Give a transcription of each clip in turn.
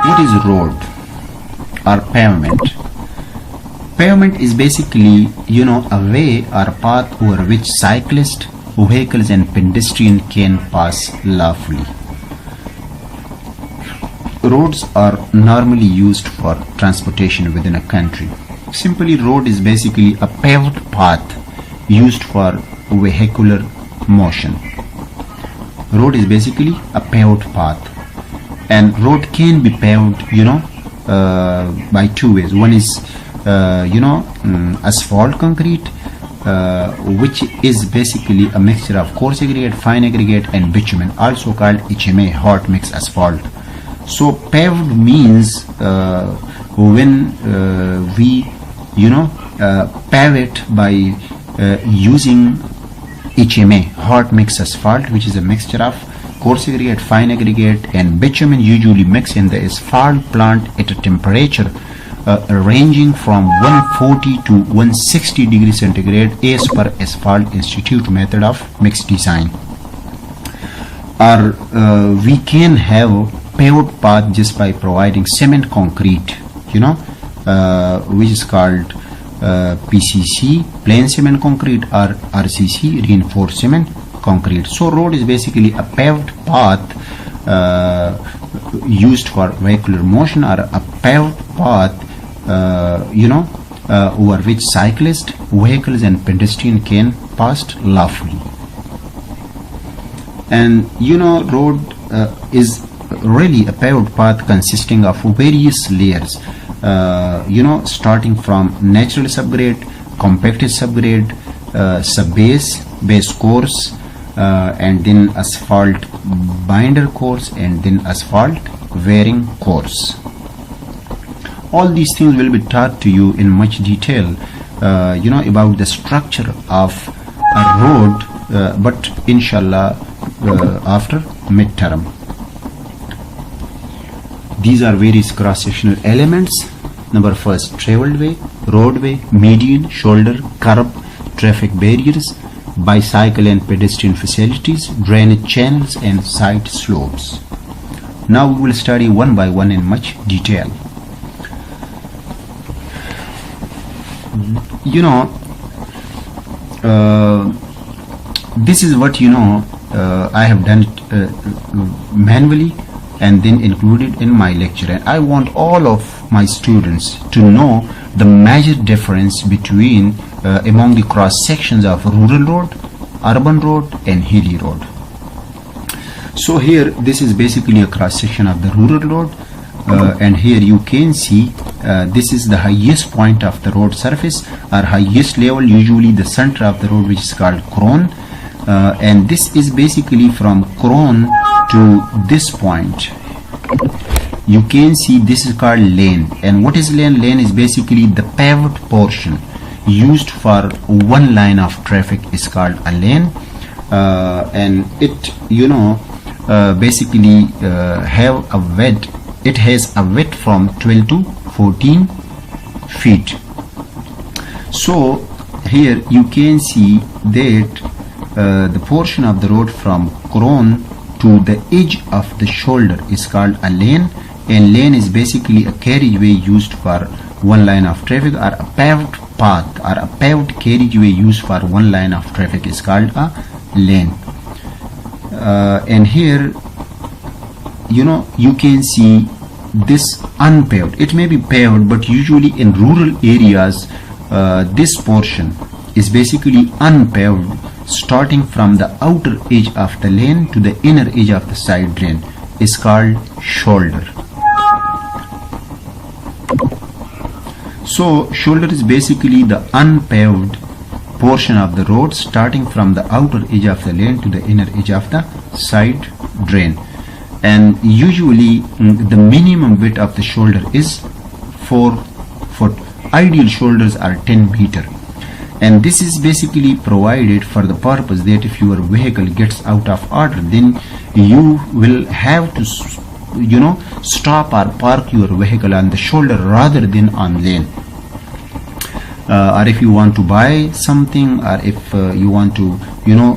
what is road or pavement? Pavement is basically, a way or path over which cyclists, vehicles and pedestrians can pass lawfully. Roads are normally used for transportation within a country. Simply, road is basically a paved path used for vehicular motion. Road is basically a paved path, and road can be paved, by two ways. One is, asphalt concrete, which is basically a mixture of coarse aggregate, fine aggregate, and bitumen, also called HMA, hot mix asphalt. So paved means when we pave it by using HMA, hot mix asphalt, which is a mixture of coarse aggregate, fine aggregate and bitumen, usually mixed in the asphalt plant at a temperature ranging from 140 to 160 degrees centigrade as per Asphalt Institute method of mix design. Or we can have paved path just by providing cement concrete, which is called PCC, plain cement concrete, or RCC, reinforced cement concrete. So road is basically a paved path used for vehicular motion, or a paved path over which cyclists, vehicles and pedestrians can pass lawfully. And road is really a paved path consisting of various layers, starting from natural subgrade, compacted subgrade, subbase, base course, and then asphalt binder course, and then asphalt wearing course. All these things will be taught to you in much detail, about the structure of a road, but inshallah after midterm. These are various cross-sectional elements. Number first, traveled way, roadway, median, shoulder, curb, traffic barriers, bicycle and pedestrian facilities, drainage channels and side slopes. Now we will study one by one in much detail. This is what I have done it manually and then included in my lecture, and I want all of my students to know the major difference between among the cross sections of rural road, urban road and hilly road. So here this is basically a cross section of the rural road, and here you can see this is the highest point of the road surface, or highest level, usually the center of the road, which is called crown, and this is basically from crown to this point. You can see this is called lane. And what is lane? Lane is basically the paved portion used for one line of traffic is called a lane, and it basically have a width. It has a width from 12 to 14 feet. So here you can see that the portion of the road from crown to the edge of the shoulder is called a lane, and lane is basically a carriageway used for one line of traffic, or a paved path or a paved carriageway used for one line of traffic is called a lane. And here you can see this unpaved. It may be paved, but usually in rural areas this portion is basically unpaved, starting from the outer edge of the lane to the inner edge of the side drain is called shoulder. So shoulder is basically the unpaved portion of the road starting from the outer edge of the lane to the inner edge of the side drain, and usually the minimum width of the shoulder is 4 foot. Ideal shoulders are 10 meter, and this is basically provided for the purpose that if your vehicle gets out of order, then you will have to stop or park your vehicle on the shoulder rather than on lane. Or if you want to buy something, or if you want to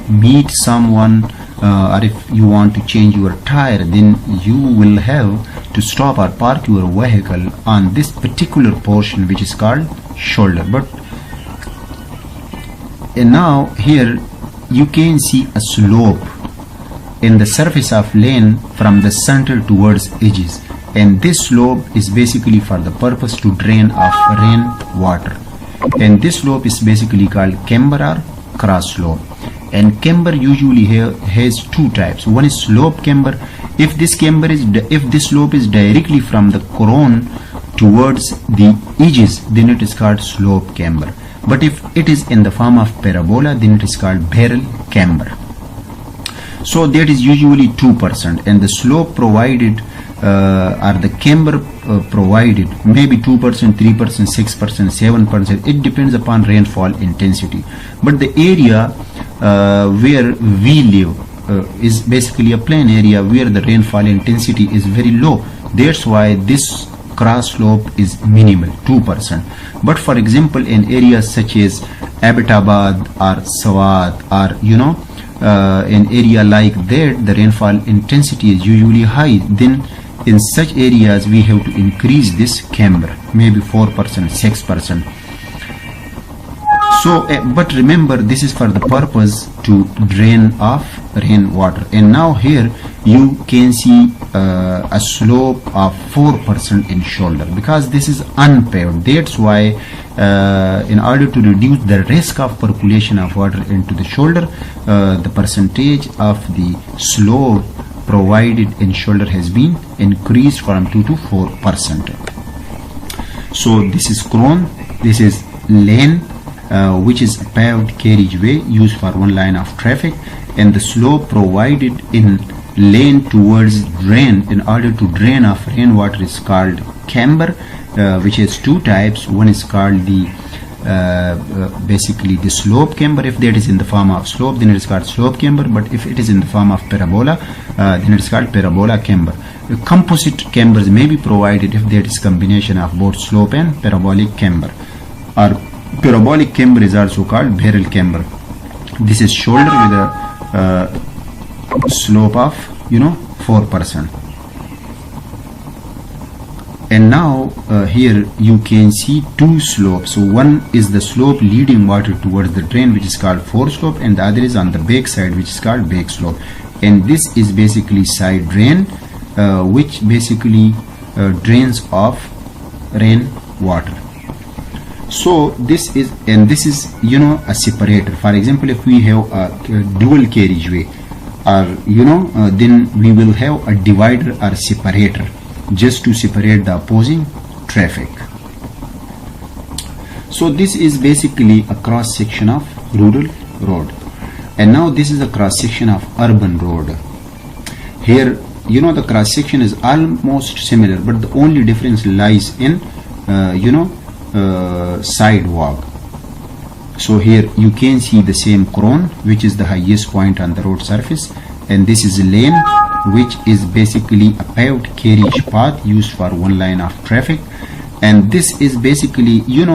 meet someone, or if you want to change your tire, then you will have to stop or park your vehicle on this particular portion which is called shoulder. But now here you can see a slope in the surface of lane from the center towards edges, and this slope is basically for the purpose to drain off rain water, and this slope is basically called camber or cross slope. And camber usually has two types. One is slope camber. If this slope is directly from the crown towards the edges, then it is called slope camber. But if it is in the form of parabola, then it is called barrel camber. So that is usually 2%, and the slope provided or the camber provided maybe 2%, 3%, 6%, 7%. It depends upon rainfall intensity. But the area where we live is basically a plain area where the rainfall intensity is very low. That's why this cross slope is minimal, 2%. But for example, in areas such as Abbottabad or Swat, or an area like that, the rainfall intensity is usually high. Then in such areas we have to increase this camber, maybe 4%, 6%. So but remember, this is for the purpose to drain off rainwater. And now here you can see a slope of 4% in shoulder, because this is unpaved. That's why in order to reduce the risk of percolation of water into the shoulder, the percentage of the slope provided in shoulder has been increased from 2 to 4%. So this is crown, this is lane, which is a paved carriageway used for one line of traffic, and the slope provided in lane towards drain in order to drain off rainwater is called camber, which has two types. One is called the basically the slope camber. If that is in the form of slope, then it is called slope camber. But if it is in the form of parabola, then it is called parabola camber. Composite cambers may be provided if there is combination of both slope and parabolic camber. Or parabolic camber is also called barrel camber. This is shoulder with a slope of 4%. And now here you can see two slopes. So one is the slope leading water towards the drain, which is called foreslope, and the other is on the back side, which is called back slope. And this is basically side drain, which basically drains off rain water. So this is a separator. For example, if we have a dual carriageway, or then we will have a divider or separator just to separate the opposing traffic. So this is basically a cross section of rural road, and now this is a cross section of urban road. Here the cross section is almost similar, but the only difference lies in sidewalk. So here you can see the same crown, which is the highest point on the road surface, and this is a lane, which is basically a paved carriage path used for one line of traffic. And this is basically in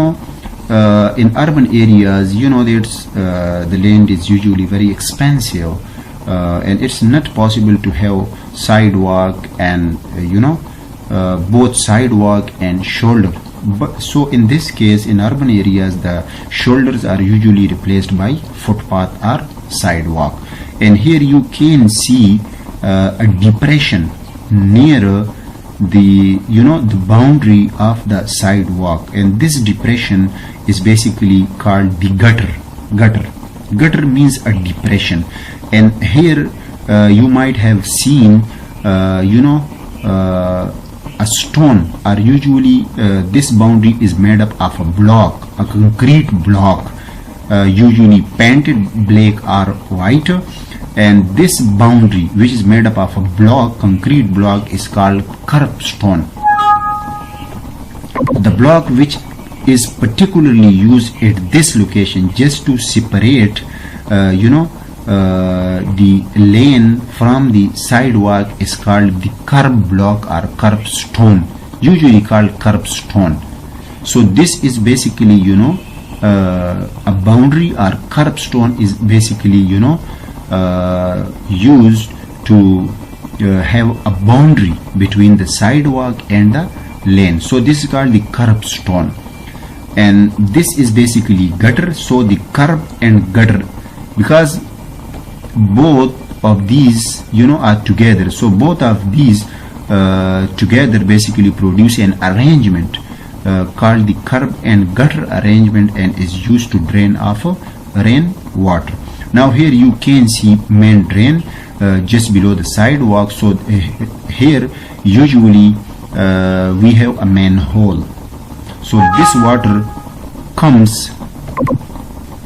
urban areas, the land is usually very expensive, and it's not possible to have sidewalk and both sidewalk and shoulder. But so in this case, in urban areas, the shoulders are usually replaced by footpath or sidewalk. And here you can see a depression near the the boundary of the sidewalk, and this depression is basically called the gutter means a depression. And here you might have seen a stone, or usually this boundary is made up of a block, a concrete block, usually painted black or white, and this boundary, which is made up of a block, concrete block, is called curbstone. The block which is particularly used at this location just to separate the lane from the sidewalk is called the curb block or curbstone, usually called curbstone. So this is basically a boundary, or curbstone is basically used to have a boundary between the sidewalk and the lane. So this is called the curbstone, and this is basically gutter. So the curb and gutter, because both of these are together, so both of these together basically produce an arrangement called the curb and gutter arrangement, and is used to drain off rain water. Now here you can see main drain just below the sidewalk. So here usually we have a manhole. So this water comes,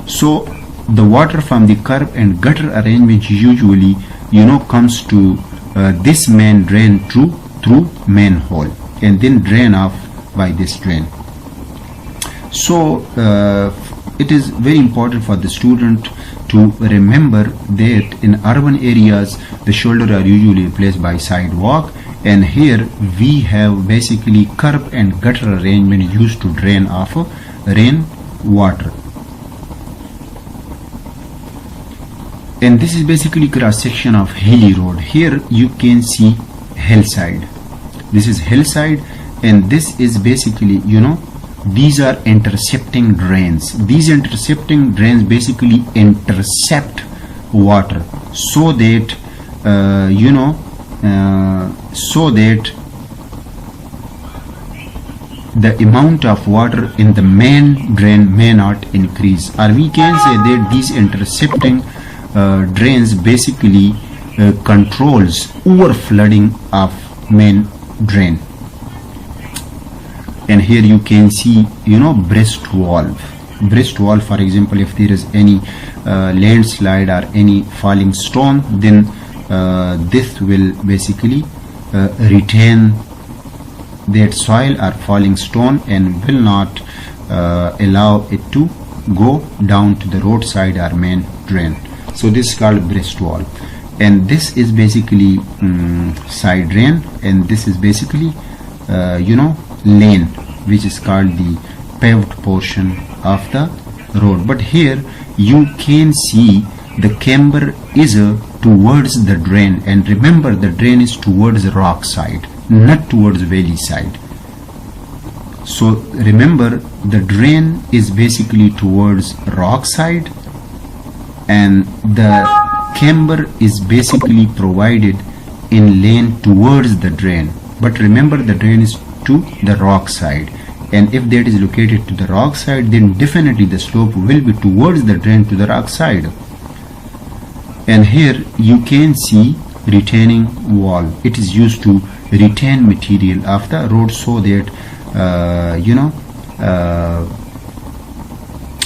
so the water from the curb and gutter arrangement usually comes to this main drain through manhole, and then drain off by this drain. So it is very important for the student to remember that in urban areas the shoulder are usually replaced by sidewalk, and here we have basically curb and gutter arrangement used to drain off rain water. And this is basically cross section of Hilly road. Here you can see hillside. This is hillside, and this is basically these are intercepting drains. These intercepting drains basically intercept water, so that so that the amount of water in the main drain may not increase, or we can say that these intercepting drains basically controls overflooding of main drain. And here you can see breast valve. For example, if there is any landslide or any falling stone, then this will basically retain that soil or falling stone and will not allow it to go down to the roadside or main drain. So this is called breast valve, and this is basically side drain, and this is basically lane, which is called the paved portion of the road. But here you can see the camber is towards the drain, and remember the drain is towards the rock side, not towards valley side. So remember the drain is basically towards rock side, and the camber is basically provided in lane towards the drain. But remember the drain is to the rock side, and if that is located to the rock side, then definitely the slope will be towards the drain to the rock side. And here you can see retaining wall. It is used to retain material of the road, so that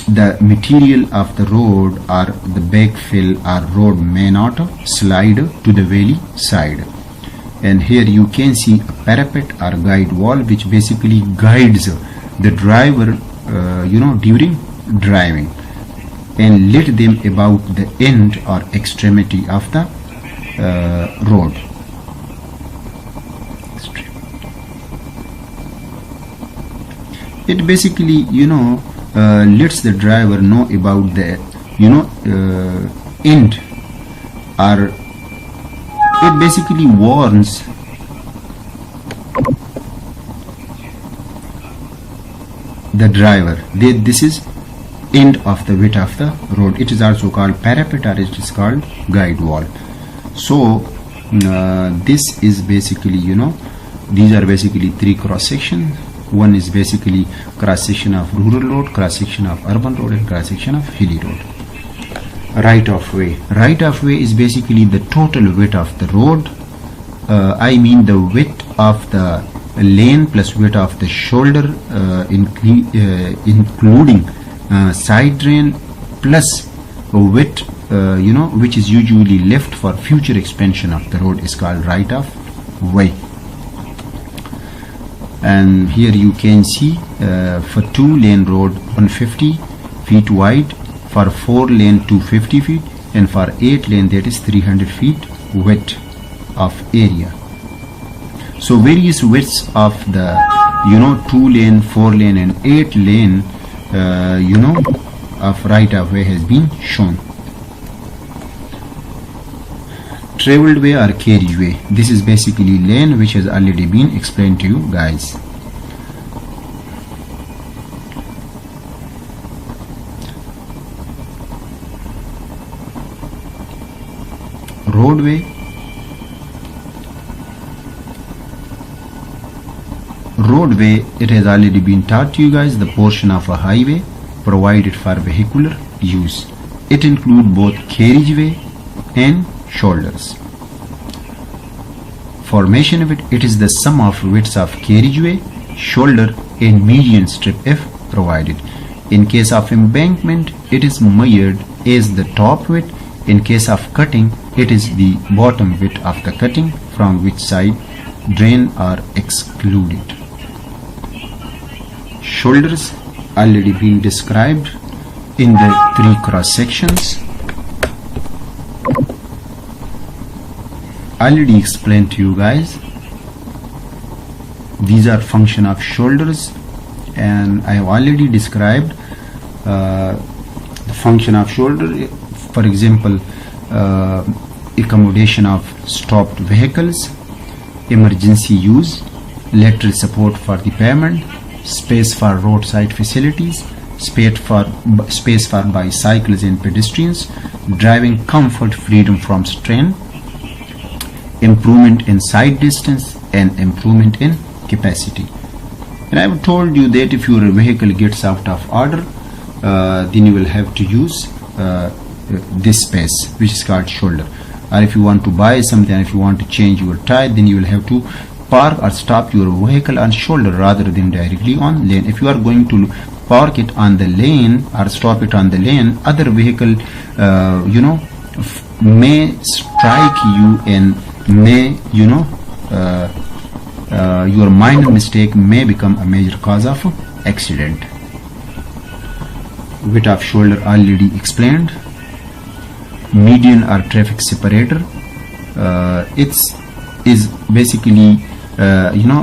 the material of the road or the backfill or road may not slide to the valley side. And here you can see a parapet or guide wall, which basically guides the driver during driving, and let them about the end or extremity of the road. It basically lets the driver know about the end, or it basically warns the driver that this is end of the width of the road. It is also called parapet, or it is called guide wall. So this is basically these are basically three cross sections. One is basically cross section of rural road, cross section of urban road, and cross section of hilly road. Right of way. Right of way is basically the total width of the road. I mean the width of the lane plus width of the shoulder, including side drain, plus width which is usually left for future expansion of the road, is called right of way. And here you can see for 2-lane road 150 feet wide, for 4-lane 250 feet, and for 8-lane that is 300 feet width of area. So various widths of the 2-lane, 4-lane and 8-lane of right of way has been shown. Traveled way or carriageway. This is basically lane, which has already been explained to you guys. Roadway. Roadway, it has already been taught to you guys, the portion of a highway provided for vehicular use. It includes both carriageway and shoulders. Formation of it, it is the sum of widths of carriageway, shoulder and median strip if provided. In case of embankment, it is measured as the top width. In case of cutting, it is the bottom width of the cutting from which side drain are excluded. Shoulders already been described in the 3 cross sections. Already explained to you guys. These are function of shoulders, and I have already described the function of shoulder. For example, accommodation of stopped vehicles, emergency use, lateral support for the pavement, space for roadside facilities, space for bicycles and pedestrians, driving comfort, freedom from strain, improvement in side distance, and improvement in capacity. And I have told you that if your vehicle gets out of order, then you will have to use this space, which is called shoulder. Or if you want to buy something, if you want to change your tire, then you will have to park or stop your vehicle on shoulder rather than directly on lane. If you are going to park it on the lane or stop it on the lane, other vehicle may strike you and may your minor mistake may become a major cause of accident. Width of shoulder already explained. Median or traffic separator, it is basically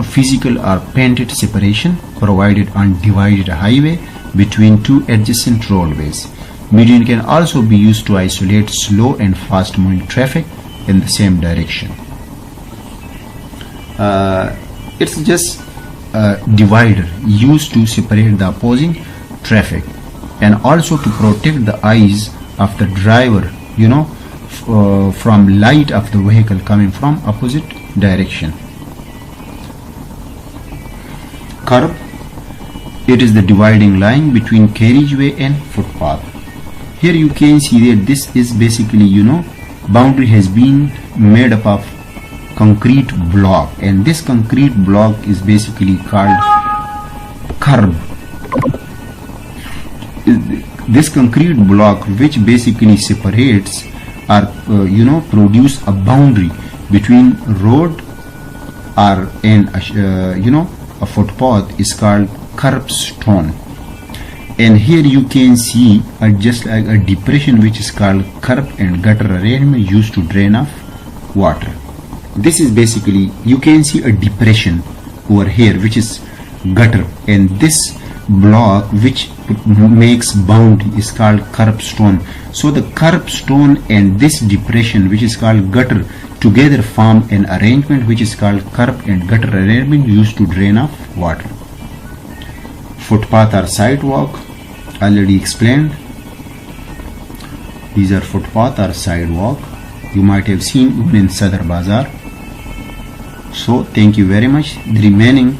physical or painted separation provided on divided highway between two adjacent roadways. Median can also be used to isolate slow and fast moving traffic in the same direction. It's just a divider used to separate the opposing traffic and also to protect the eyes of the driver from light of the vehicle coming from opposite direction. Curb, it is the dividing line between carriageway and footpath. Here you can see that this is basically boundary has been made up of concrete block, and this concrete block is basically called curb. This concrete block, which basically separates or produce a boundary between road or a footpath, is called curbstone. And here you can see just like a depression which is called curb and gutter arrangement used to drain off water. This is basically, you can see a depression over here which is gutter, and this block which makes boundary is called curbstone. So the curbstone and this depression which is called gutter together form an arrangement which is called curb and gutter arrangement used to drain off water. Footpath or sidewalk, already explained. These are footpath or sidewalk. You might have seen even in Sadar Bazaar. So thank you very much. The remaining